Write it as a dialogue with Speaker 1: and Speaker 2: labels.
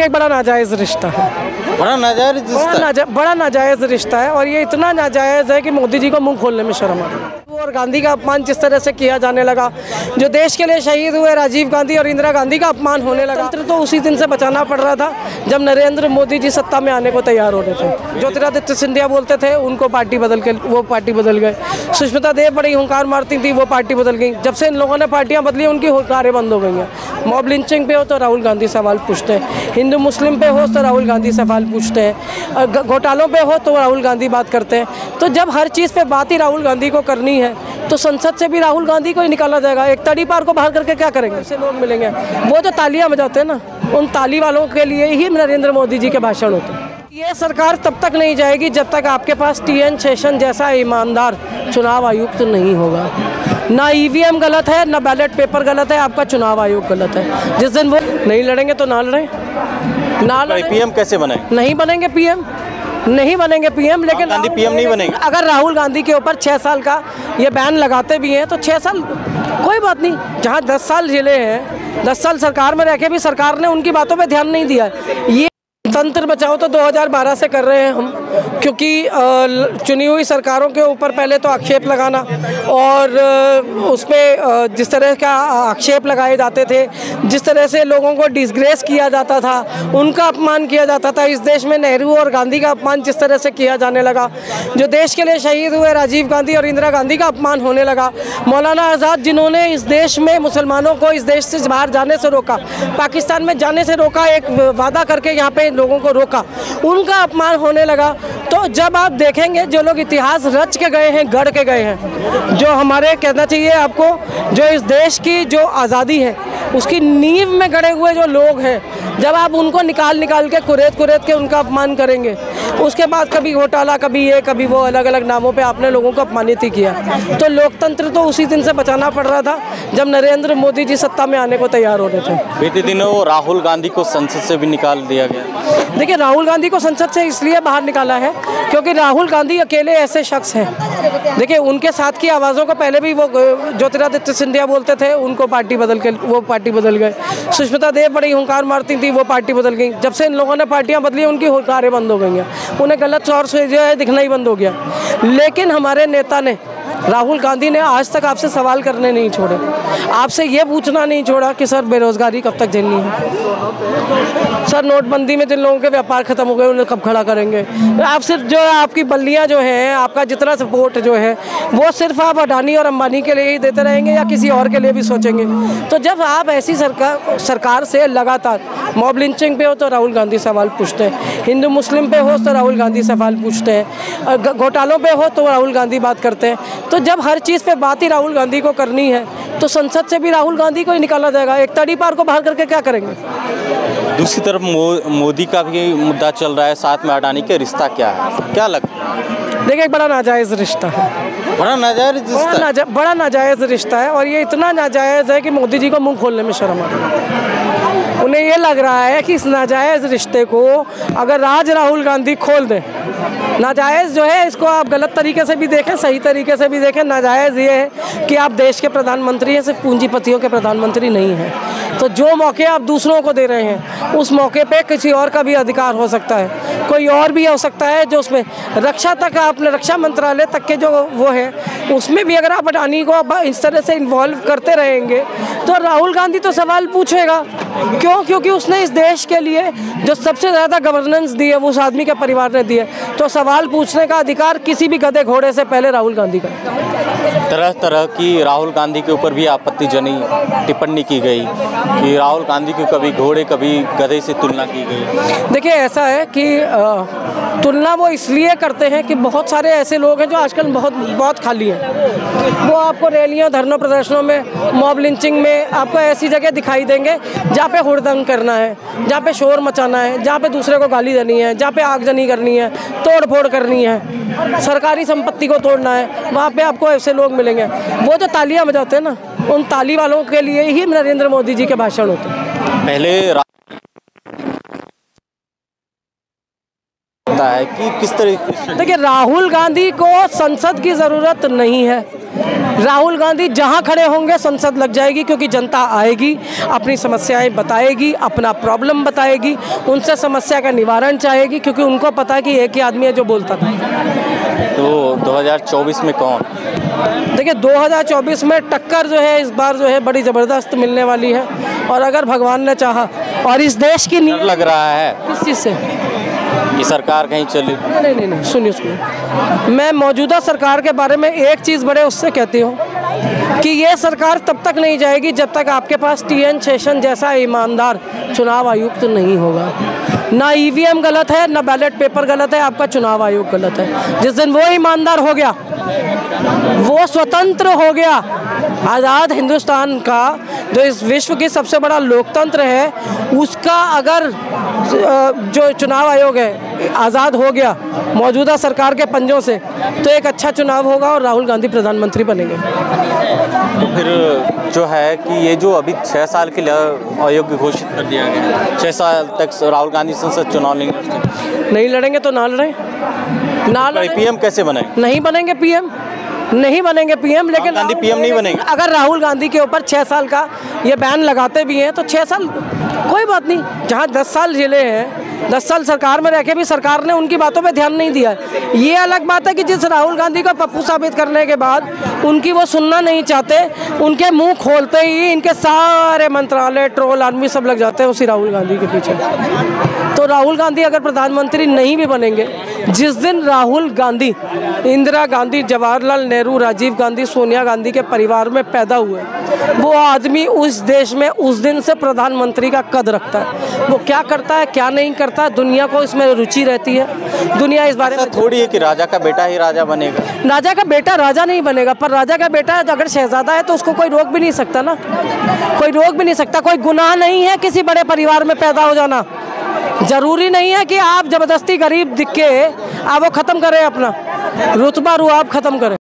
Speaker 1: देखिए बड़ा नाजायज़ रिश्ता है, बड़ा नाजायज़ रिश्ता है और ये इतना नाजायज़ है कि मोदी जी को मुंह खोलने में शर्म आ रही है। और गांधी का अपमान जिस तरह से किया जाने लगा, जो देश के लिए शहीद हुए राजीव गांधी और इंदिरा गांधी का अपमान होने लगा, तो उसी दिन से बचाना पड़ रहा था जब नरेंद्र मोदी जी सत्ता में आने को तैयार हो रहे थे। ज्योतिरादित्य सिंधिया बोलते थे, उनको पार्टी बदल के वो पार्टी बदल गए। सुष्मिता देव बड़ी हुंकार मारती थी, वो पार्टी बदल गई। जब से इन लोगों ने पार्टियां बदली उनकी हुंकारें बंद हो गई हैं। मॉब लिंचिंग पे हो तो राहुल गांधी सवाल पूछते हैं, हिंदू मुस्लिम पे हो तो राहुल गांधी सवाल पूछते हैं, घोटालों पे हो तो राहुल गांधी बात करते हैं। तो जब हर चीज़ पे बात ही राहुल गांधी को करनी है तो संसद से भी राहुल गांधी को ही निकाला जाएगा। एक तड़ी पार को बाहर करके क्या करेंगे? ऐसे लोग मिलेंगे, वो जो तालियां बजाते हैं ना, उन ताली वालों के लिए ही नरेंद्र मोदी जी के भाषण होते हैं। ये सरकार तब तक नहीं जाएगी जब तक आपके पास TN शेषन जैसा ईमानदार चुनाव आयुक्त नहीं होगा। ना EVM गलत है, ना बैलेट पेपर गलत है, आपका चुनाव आयोग गलत है। जिस दिन वो नहीं लड़ेंगे तो ना लड़ें, ना लड़ें।
Speaker 2: PM कैसे बने?
Speaker 1: नहीं बनेंगे PM, नहीं बनेंगे PM। लेकिन
Speaker 2: गांधी PM नहीं बनेंगे।
Speaker 1: अगर राहुल गांधी के ऊपर 6 साल का ये बैन लगाते भी हैं तो 6 साल कोई बात नहीं। जहां 10 साल जिले हैं, 10 साल सरकार में रह के भी सरकार ने उनकी बातों पे ध्यान नहीं दिया। ये तंत्र बचाओ तो 2012 से कर रहे हैं हम, क्योंकि चुनी हुई सरकारों के ऊपर पहले तो आक्षेप लगाना और उस पर जिस तरह का आक्षेप लगाए जाते थे, जिस तरह से लोगों को डिसग्रेस किया जाता था, उनका अपमान किया जाता था। इस देश में नेहरू और गांधी का अपमान जिस तरह से किया जाने लगा, जो देश के लिए शहीद हुए राजीव गांधी और इंदिरा गांधी का अपमान होने लगा, मौलाना आज़ाद जिन्होंने इस देश में मुसलमानों को इस देश से बाहर जाने से रोका, पाकिस्तान में जाने से रोका, एक वादा करके यहाँ पे लोगों को रोका, उनका अपमान होने लगा। तो जब आप देखेंगे जो लोग इतिहास रच के गए हैं, गढ़ के गए हैं, जो हमारे कहना चाहिए आपको, जो इस देश की जो आज़ादी है उसकी नींव में गड़े हुए जो लोग हैं, जब आप उनको निकाल के कुरेद के उनका अपमान करेंगे, उसके बाद कभी घोटाला, कभी ये कभी वो, अलग अलग नामों पे आपने लोगों को अपमानित ही किया। तो लोकतंत्र तो उसी दिन से बचाना पड़ रहा था जब नरेंद्र मोदी जी सत्ता में आने को तैयार हो रहे थे।
Speaker 2: बीते दिनों राहुल गांधी को संसद से भी निकाल दिया गया।
Speaker 1: देखिए राहुल गांधी को संसद से इसलिए बाहर निकाला है क्योंकि राहुल गांधी अकेले ऐसे शख्स हैं। देखिए उनके साथ की आवाज़ों को पहले भी वो ज्योतिरादित्य सिंधिया बोलते थे, उनको पार्टी बदल के वो पार्टी बदल गए। सुष्मिता देव बड़ी हुंकार मारती थी, वो पार्टी बदल गई। जब से इन लोगों ने पार्टियां बदली उनकी हुंकारें बंद हो गई हैं, उन्हें गलत तौर से जो है दिखना ही बंद हो गया। लेकिन हमारे नेता ने, राहुल गांधी ने आज तक आपसे सवाल करने नहीं छोड़े, आपसे ये पूछना नहीं छोड़ा कि सर बेरोजगारी कब तक झेलनी है, सर नोटबंदी में जिन लोगों के व्यापार खत्म हो गए उन्हें कब खड़ा करेंगे। आप सिर्फ जो आपकी बल्लियां जो हैं, आपका जितना सपोर्ट जो है वो सिर्फ आप अडानी और अंबानी के लिए ही देते रहेंगे या किसी और के लिए भी सोचेंगे? तो जब आप ऐसी सरकार से लगातार मॉब लिंचिंग पे हो तो राहुल गांधी सवाल पूछते हैं, हिंदू मुस्लिम पे हो तो राहुल गांधी सवाल पूछते हैं, घोटालों पे हो तो राहुल गांधी बात करते हैं। तो जब हर चीज़ पे बात ही राहुल गांधी को करनी है तो संसद से भी राहुल गांधी को ही निकाला जाएगा। एक तड़ी पार को बाहर करके क्या करेंगे?
Speaker 2: दूसरी तरफ मोदी का भी मुद्दा चल रहा है, साथ में अडानी का रिश्ता क्या है, क्या लगता है?
Speaker 1: देखिए बड़ा नाजायज़ रिश्ता है,
Speaker 2: बड़ा
Speaker 1: नाजायज़ रिश्ता है और ये इतना नाजायज़ है कि मोदी जी को मुंह खोलने में शर्म आ रही है। उन्हें ये लग रहा है कि इस नाजायज़ रिश्ते को अगर आज राहुल गांधी खोल दें, नाजायज़ जो है इसको आप गलत तरीके से भी देखें, सही तरीके से भी देखें। नाजायज़ ये है कि आप देश के प्रधानमंत्री हैं, सिर्फ पूंजीपतियों के प्रधानमंत्री नहीं हैं। तो जो मौके आप दूसरों को दे रहे हैं उस मौके पे किसी और का भी अधिकार हो सकता है, कोई और भी हो सकता है जो उसमें रक्षा तक, आपने रक्षा मंत्रालय तक के जो वो है उसमें भी अगर आप अडानी को इस तरह से इन्वॉल्व करते रहेंगे तो राहुल गांधी तो सवाल पूछेगा। क्यों? क्योंकि उसने इस देश के लिए जो सबसे ज़्यादा गवर्नेंस दी है वो उस आदमी के परिवार ने दी है। तो सवाल पूछने का अधिकार किसी भी गधे घोड़े से पहले राहुल गांधी का।
Speaker 2: तरह तरह की राहुल गांधी के ऊपर भी आपत्तिजनक टिप्पणी की गई कि राहुल गांधी की कभी घोड़े कभी गधे से तुलना की गई।
Speaker 1: देखिए ऐसा है कि तुलना वो इसलिए करते हैं कि बहुत सारे ऐसे लोग हैं जो आजकल बहुत खाली हैं। वो आपको रैलियों, धरनों, प्रदर्शनों में, मॉब लिंचिंग में आपको ऐसी जगह दिखाई देंगे जहाँ पे हुड़दंग करना है, जहाँ पे शोर मचाना है, जहाँ पे दूसरे को गाली देनी है, जहाँ पे आगजनी करनी है, तोड़ फोड़ करनी है, सरकारी संपत्ति को तोड़ना है, वहाँ पे आपको ऐसे लोग मिलेंगे। वो जो तालियां बजाते हैं ना, उन ताली वालों के लिए ही नरेंद्र मोदी जी के भाषण होते हैं।
Speaker 2: पहले है कि किस तरीके,
Speaker 1: देखिए राहुल गांधी को संसद की ज़रूरत नहीं है। राहुल गांधी जहां खड़े होंगे संसद लग जाएगी, क्योंकि जनता आएगी, अपनी समस्याएं बताएगी, अपना प्रॉब्लम बताएगी, उनसे समस्या का निवारण चाहेगी, क्योंकि उनको पता है कि एक ही आदमी है जो बोलता था।
Speaker 2: तो 2024 में कौन?
Speaker 1: देखिए 2024 में टक्कर जो है इस बार जो है बड़ी ज़बरदस्त मिलने वाली है, और अगर भगवान ने चाहा और इस देश की
Speaker 2: डर लग रहा है
Speaker 1: किस चीज़ से
Speaker 2: कि सरकार कहीं चली?
Speaker 1: नहीं, सुनिए, मैं मौजूदा सरकार के बारे में एक चीज़ बड़े उससे कहती हूँ कि ये सरकार तब तक नहीं जाएगी जब तक आपके पास TN शेषन जैसा ईमानदार चुनाव आयुक्त नहीं होगा। ना EVM गलत है, ना बैलेट पेपर गलत है, आपका चुनाव आयोग गलत है। जिस दिन वो ईमानदार हो गया, वो स्वतंत्र हो गया, आज़ाद हिंदुस्तान का जो इस विश्व की सबसे बड़ा लोकतंत्र है, उसका अगर जो चुनाव आयोग है आज़ाद हो गया मौजूदा सरकार के पंजों से, तो एक अच्छा चुनाव होगा और राहुल गांधी प्रधानमंत्री बनेंगे।
Speaker 2: तो फिर जो है कि ये जो अभी 6 साल के लिए अयोग्य घोषित कर दिया गया, 6 साल तक राहुल गांधी संसद चुनाव नहीं
Speaker 1: लड़ेंगे तो ना लड़ें,
Speaker 2: PM कैसे बने?
Speaker 1: नहीं बनेंगे PM, नहीं बनेंगे PM, लेकिन
Speaker 2: गांधी PM नहीं बनेंगे।
Speaker 1: अगर राहुल गांधी के ऊपर 6 साल का ये बैन लगाते भी हैं तो 6 साल कोई बात नहीं, जहाँ 10 साल झेले हैं, 10 साल सरकार में रह के भी सरकार ने उनकी बातों पे ध्यान नहीं दिया। ये अलग बात है कि जिस राहुल गांधी को पप्पू साबित करने के बाद उनकी वो सुनना नहीं चाहते, उनके मुंह खोलते ही इनके सारे मंत्रालय, ट्रोल आर्मी सब लग जाते हैं उसी राहुल गांधी के पीछे। तो राहुल गांधी अगर प्रधानमंत्री नहीं भी बनेंगे, जिस दिन राहुल गांधी इंदिरा गांधी, जवाहरलाल नेहरू, राजीव गांधी, सोनिया गांधी के परिवार में पैदा हुए, वो आदमी उस देश में उस दिन से प्रधानमंत्री का कद रखता है। वो क्या करता है क्या नहीं करता है, दुनिया को इसमें रुचि रहती है। दुनिया इस बारे में
Speaker 2: थोड़ी है कि राजा का बेटा ही राजा बनेगा।
Speaker 1: राजा का बेटा राजा नहीं बनेगा, पर राजा का बेटा अगर शहजादा है तो उसको कोई रोक भी नहीं सकता ना, कोई रोक भी नहीं सकता। कोई गुनाह नहीं है किसी बड़े परिवार में पैदा हो जाना। जरूरी नहीं है कि आप जबरदस्ती गरीब दिख के आप वो ख़त्म करें, अपना रुतबा रुआब ख़त्म करें।